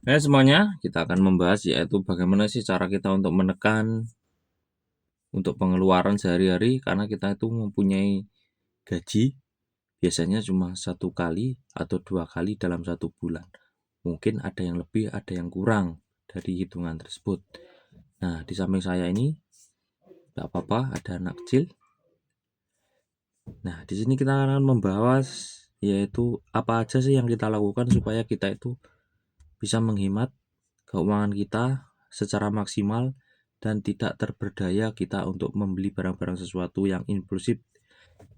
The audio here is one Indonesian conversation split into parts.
Semuanya, kita akan membahas yaitu bagaimana sih cara kita untuk menekan untuk pengeluaran sehari-hari karena kita itu mempunyai gaji biasanya cuma 1 kali atau 2 kali dalam 1 bulan. Mungkin ada yang lebih, ada yang kurang dari hitungan tersebut. Nah, di samping saya ini tidak apa-apa, ada anak kecil. Nah, di sini kita akan membahas yaitu apa aja sih yang kita lakukan supaya kita itu bisa menghemat keuangan kita secara maksimal dan tidak terberdaya kita untuk membeli barang-barang sesuatu yang impulsif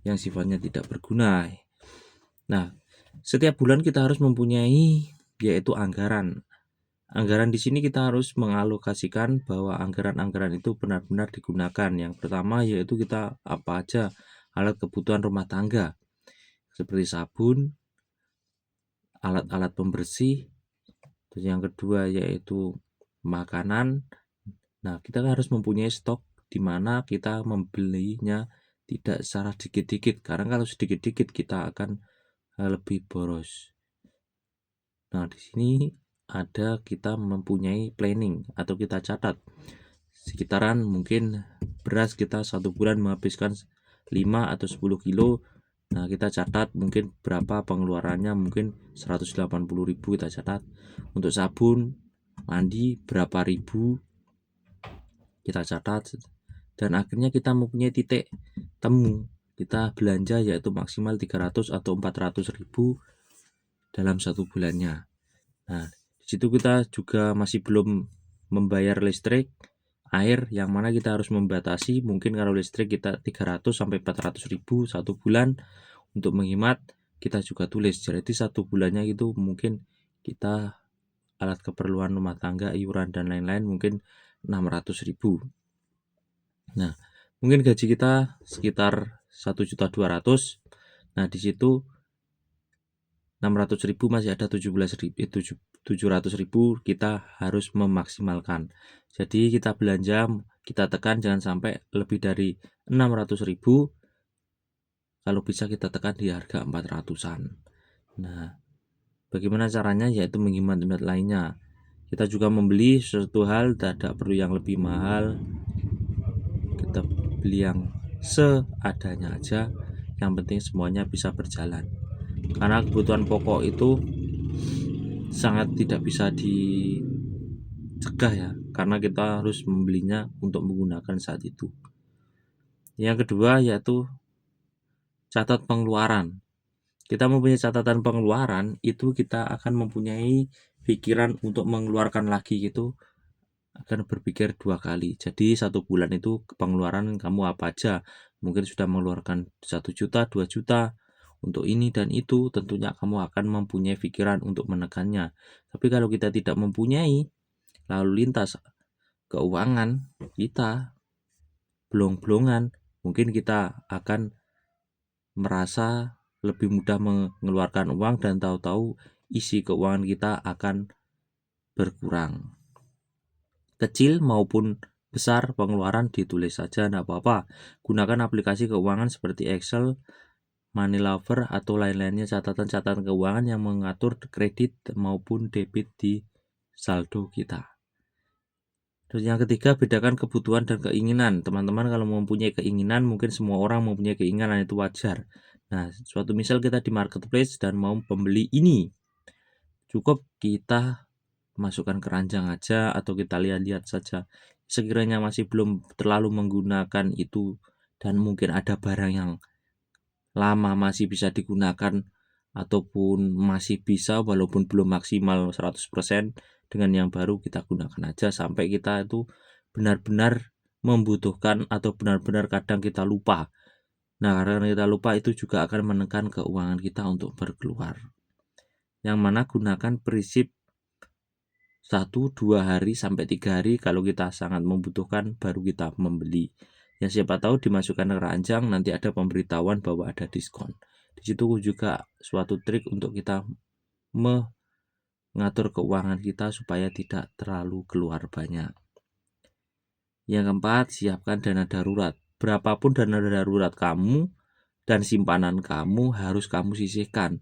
yang sifatnya tidak berguna. Nah, setiap bulan kita harus mempunyai yaitu anggaran. Anggaran di sini kita harus mengalokasikan bahwa anggaran-anggaran itu benar-benar digunakan. Yang pertama yaitu kita apa aja alat kebutuhan rumah tangga seperti sabun, alat-alat pembersih. Terus yang kedua yaitu makanan. Nah, kita harus mempunyai stok di mana kita membelinya tidak secara dikit-dikit. Karena kalau sedikit-dikit kita akan lebih boros. Nah, di sini ada kita mempunyai planning atau kita catat sekitaran mungkin beras kita 1 bulan menghabiskan 5 atau 10 kilo. Nah, kita catat mungkin berapa pengeluarannya, mungkin 180.000 kita catat. Untuk sabun mandi berapa ribu kita catat, dan akhirnya kita mempunyai titik temu kita belanja yaitu maksimal 300 atau 400.000 dalam 1 bulannya. Nah, di situ kita juga masih belum membayar listrik, air, yang mana kita harus membatasi. Mungkin kalau listrik kita 300 sampai 400.000 1 bulan. Untuk menghemat kita juga tulis. Jadi 1 bulannya itu mungkin kita alat keperluan rumah tangga, iuran dan lain-lain mungkin 600.000. Nah, mungkin gaji kita sekitar 1.200.000. Nah, di situ 600.000 masih ada 700.000 kita harus memaksimalkan. Jadi kita belanja, kita tekan jangan sampai lebih dari 600.000. Kalau bisa kita tekan di harga 400-an. Nah, bagaimana caranya? Yaitu menghemat-hemat lainnya. Kita juga membeli sesuatu hal tidak perlu yang lebih mahal. Kita beli yang seadanya aja. Yang penting semuanya bisa berjalan. Karena kebutuhan pokok itu sangat tidak bisa dicegah ya, karena kita harus membelinya untuk menggunakan saat itu. Yang kedua yaitu catat pengeluaran. Kita mempunyai catatan pengeluaran, itu kita akan mempunyai pikiran untuk mengeluarkan lagi, gitu akan berpikir 2 kali. Jadi 1 bulan itu pengeluaran kamu apa aja, mungkin sudah mengeluarkan 1 juta, 2 juta untuk ini dan itu, tentunya kamu akan mempunyai pikiran untuk menekannya. Tapi kalau kita tidak mempunyai lalu lintas keuangan kita, blong-blongan, mungkin kita akan merasa lebih mudah mengeluarkan uang dan tahu-tahu isi keuangan kita akan berkurang. Kecil maupun besar pengeluaran ditulis saja, tidak apa-apa. Gunakan aplikasi keuangan seperti Excel, Money Lover atau lain-lainnya, catatan-catatan keuangan yang mengatur kredit maupun debit di saldo kita. Terus yang ketiga, bedakan kebutuhan dan keinginan. Teman-teman kalau mempunyai keinginan, mungkin semua orang mempunyai keinginan, itu wajar. Nah, suatu misal kita di marketplace dan mau pembeli ini, cukup kita masukkan keranjang aja atau kita lihat-lihat saja. Sekiranya masih belum terlalu menggunakan itu dan mungkin ada barang yang lama masih bisa digunakan ataupun masih bisa walaupun belum maksimal 100%, dengan yang baru kita gunakan aja sampai kita itu benar-benar membutuhkan atau benar-benar kadang kita lupa. Nah, karena kita lupa itu juga akan menekan keuangan kita untuk berkeluar. Yang mana gunakan prinsip 1-2 hari sampai 3 hari, kalau kita sangat membutuhkan baru kita membeli. Ya siapa tahu dimasukkan keranjang nanti ada pemberitahuan bahwa ada diskon. Di situ juga suatu trik untuk kita mengatur keuangan kita supaya tidak terlalu keluar banyak. Yang keempat, siapkan dana darurat. Berapapun dana darurat kamu dan simpanan kamu harus kamu sisihkan.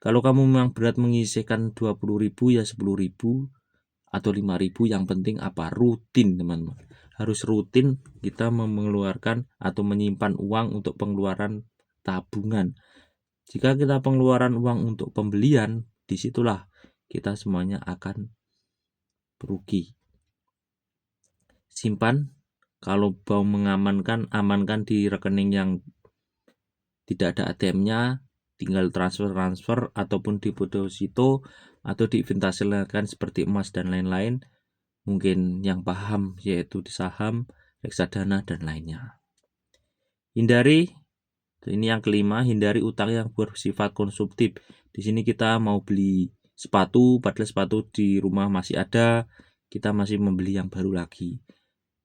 Kalau kamu memang berat menyisihkan 20.000 ya 10.000 atau 5.000, yang penting apa? Rutin, teman-teman. Harus rutin kita mengeluarkan atau menyimpan uang untuk pengeluaran tabungan. Jika kita pengeluaran uang untuk pembelian, disitulah kita semuanya akan rugi. Simpan, kalau mau mengamankan, amankan di rekening yang tidak ada ATM-nya, tinggal transfer ataupun deposito atau diinvestasikan seperti emas dan lain-lain. Mungkin yang paham yaitu di saham, reksadana dan lainnya. Hindari, ini yang kelima, hindari utang yang bersifat konsumtif. Di sini kita mau beli sepatu, padahal sepatu di rumah masih ada, kita masih membeli yang baru lagi.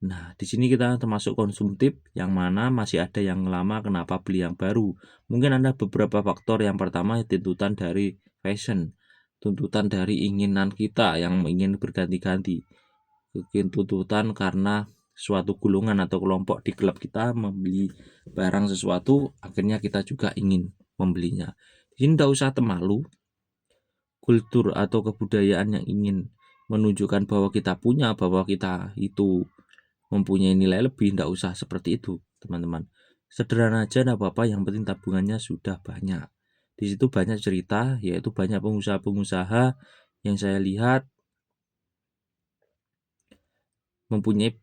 Nah, di sini kita termasuk konsumtif, yang mana masih ada yang lama, kenapa beli yang baru? Mungkin ada beberapa faktor. Yang pertama, tuntutan dari fashion, tuntutan dari inginan kita yang ingin berganti-ganti, mungkin tuntutan karena suatu golongan atau kelompok di klub kita membeli barang sesuatu, akhirnya kita juga ingin membelinya. Di sini tidak usah temalu, kultur atau kebudayaan yang ingin menunjukkan bahwa kita punya, bahwa kita itu mempunyai nilai lebih, tidak usah seperti itu, teman-teman. Sederhana aja, tidak apa-apa, yang penting tabungannya sudah banyak. Di situ banyak cerita, yaitu banyak pengusaha-pengusaha yang saya lihat mempunyai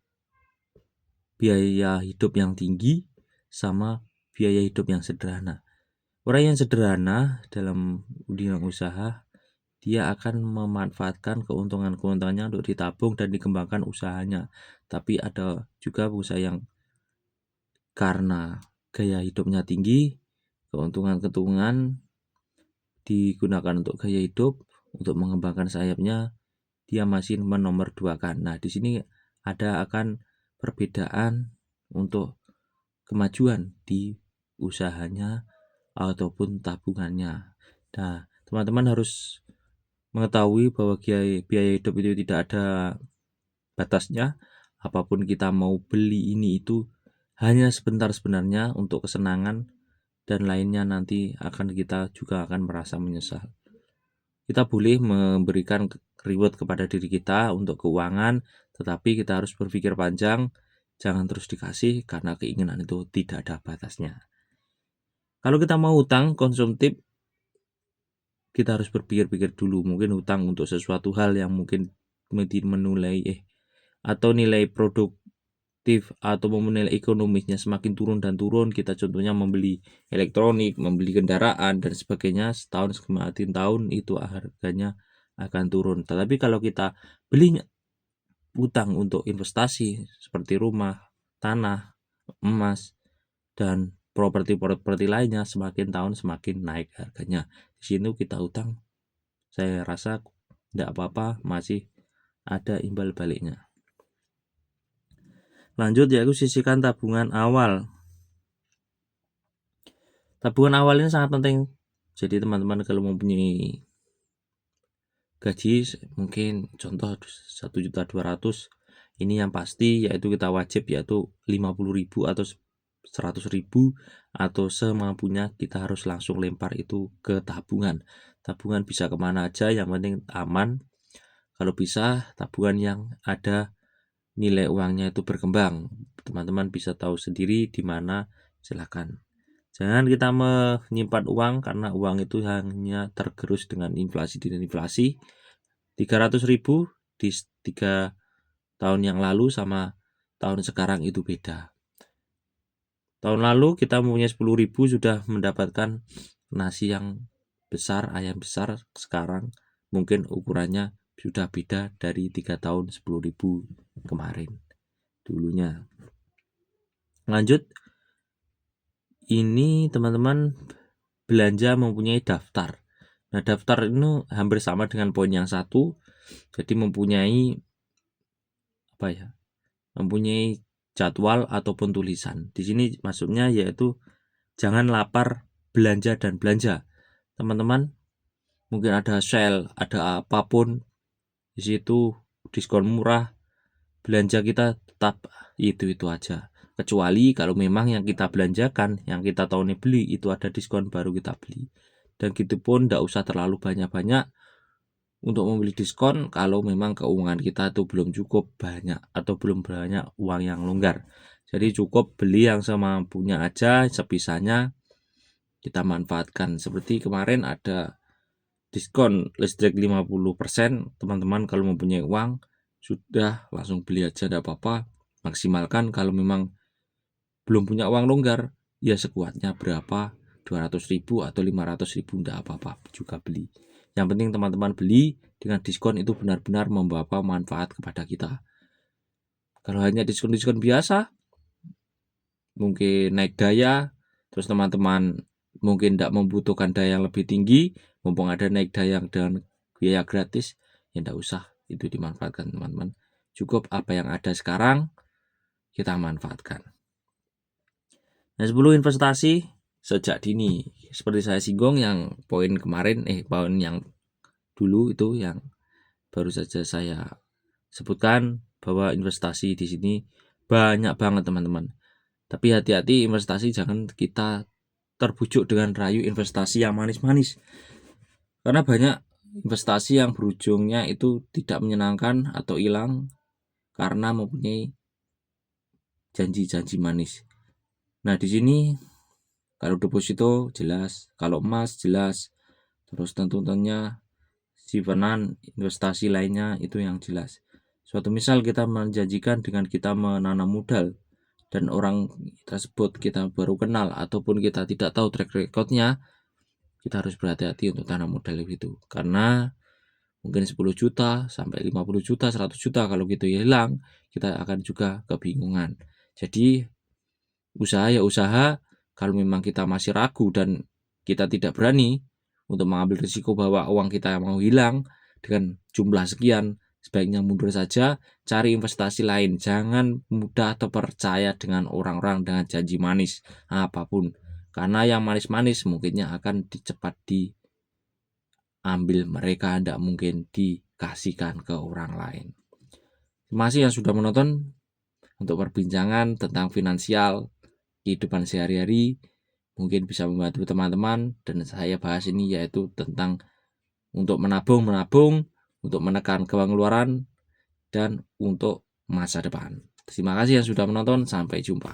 biaya hidup yang tinggi sama biaya hidup yang sederhana. Orang yang sederhana dalam dunia usaha, dia akan memanfaatkan keuntungan-keuntungannya untuk ditabung dan dikembangkan usahanya. Tapi ada juga usaha yang karena gaya hidupnya tinggi, keuntungan-keuntungan digunakan untuk gaya hidup, untuk mengembangkan sayapnya, dia masih menomorduakan. Nah, di sini ada akan perbedaan untuk kemajuan di usahanya ataupun tabungannya. Nah, teman-teman harus mengetahui bahwa biaya hidup itu tidak ada batasnya. Apapun kita mau beli ini itu hanya sebentar sebenarnya untuk kesenangan, dan lainnya nanti kita juga akan merasa menyesal. Kita boleh memberikan reward kepada diri kita untuk keuangan, tetapi kita harus berpikir panjang, jangan terus dikasih karena keinginan itu tidak ada batasnya. Kalau kita mau utang konsumtif, kita harus berpikir-pikir dulu, mungkin utang untuk sesuatu hal yang mungkin menilai atau nilai produktif atau menilai ekonomisnya semakin turun dan turun. Kita contohnya membeli elektronik, membeli kendaraan dan sebagainya, setahun semakin tahun itu harganya akan turun. Tetapi kalau kita belinya utang untuk investasi seperti rumah, tanah, emas, dan properti lainnya, semakin tahun semakin naik harganya. Di sini kita utang, saya rasa tidak apa-apa, masih ada imbal baliknya. Lanjut, yaitu sisihkan tabungan awal. Tabungan awal ini sangat penting. Jadi teman-teman kalau mempunyai gaji mungkin contoh 1.200.000, ini yang pasti yaitu kita wajib yaitu 50.000 atau 100.000 atau semampunya kita harus langsung lempar itu ke tabungan. Tabungan bisa kemana aja, yang penting aman. Kalau bisa tabungan yang ada nilai uangnya itu berkembang, teman-teman bisa tahu sendiri di mana, silakan. Jangan kita menyimpan uang karena uang itu hanya tergerus dengan inflasi dan inflasi. 300.000 di 3 tahun yang lalu sama tahun sekarang itu beda. Tahun lalu kita mempunyai 10.000 sudah mendapatkan nasi yang besar, ayam besar. Sekarang mungkin ukurannya sudah beda dari 3 tahun 10.000 kemarin dulunya. Lanjut, ini teman-teman belanja mempunyai daftar. Nah, daftar ini hampir sama dengan poin yang satu. Jadi mempunyai mempunyai jadwal ataupun tulisan. Di sini maksudnya yaitu jangan lapar belanja dan belanja. Teman-teman, mungkin ada sale, ada apapun di situ, diskon murah, belanja kita tetap itu aja. Kecuali kalau memang yang kita belanjakan, yang kita tahu nih beli itu ada diskon, baru kita beli. Dan gitu pun tidak usah terlalu banyak-banyak untuk membeli diskon kalau memang keuangan kita itu belum cukup banyak atau belum banyak uang yang longgar. Jadi cukup beli yang semampunya aja, sebisanya kita manfaatkan. Seperti kemarin ada diskon listrik 50%, teman-teman kalau mempunyai uang sudah langsung beli aja, tidak apa-apa. Maksimalkan kalau memang belum punya uang longgar, ya sekuatnya berapa, 200.000 atau 500.000 tidak apa-apa juga beli. Yang penting teman-teman beli dengan diskon itu benar-benar membawa manfaat kepada kita. Kalau hanya diskon-diskon biasa, mungkin naik daya, terus teman-teman mungkin tidak membutuhkan daya yang lebih tinggi, mumpung ada naik daya dengan biaya gratis, ya tidak usah itu dimanfaatkan teman-teman. Cukup apa yang ada sekarang kita manfaatkan. Nah, 10 investasi sejak dini. Seperti saya singgung yang poin kemarin, poin yang dulu itu yang baru saja saya sebutkan bahwa investasi di sini banyak banget teman-teman. Tapi hati-hati investasi, jangan kita terbujuk dengan rayu investasi yang manis-manis. Karena banyak investasi yang berujungnya itu tidak menyenangkan atau hilang karena mempunyai janji-janji manis. Nah, di sini kalau deposito jelas, kalau emas jelas, terus tentunya simpanan investasi lainnya itu yang jelas. Suatu misal kita menjanjikan dengan kita menanam modal dan orang tersebut kita baru kenal ataupun kita tidak tahu track recordnya, kita harus berhati-hati untuk tanam modal itu. Karena mungkin 10 juta sampai 50 juta, 100 juta kalau gitu hilang, kita akan juga kebingungan. Jadi usaha ya usaha, kalau memang kita masih ragu dan kita tidak berani untuk mengambil risiko bahwa uang kita mau hilang dengan jumlah sekian, sebaiknya mundur saja, cari investasi lain. Jangan mudah atau percaya dengan orang-orang dengan janji manis apapun. Karena yang manis-manis mungkinnya akan cepat diambil mereka, tidak mungkin dikasihkan ke orang lain. Terima kasih yang sudah menonton untuk perbincangan tentang finansial kehidupan sehari-hari. Mungkin bisa membantu teman-teman, dan saya bahas ini yaitu tentang untuk menabung, untuk menekan pengeluaran, dan untuk masa depan. Terima kasih yang sudah menonton, sampai jumpa.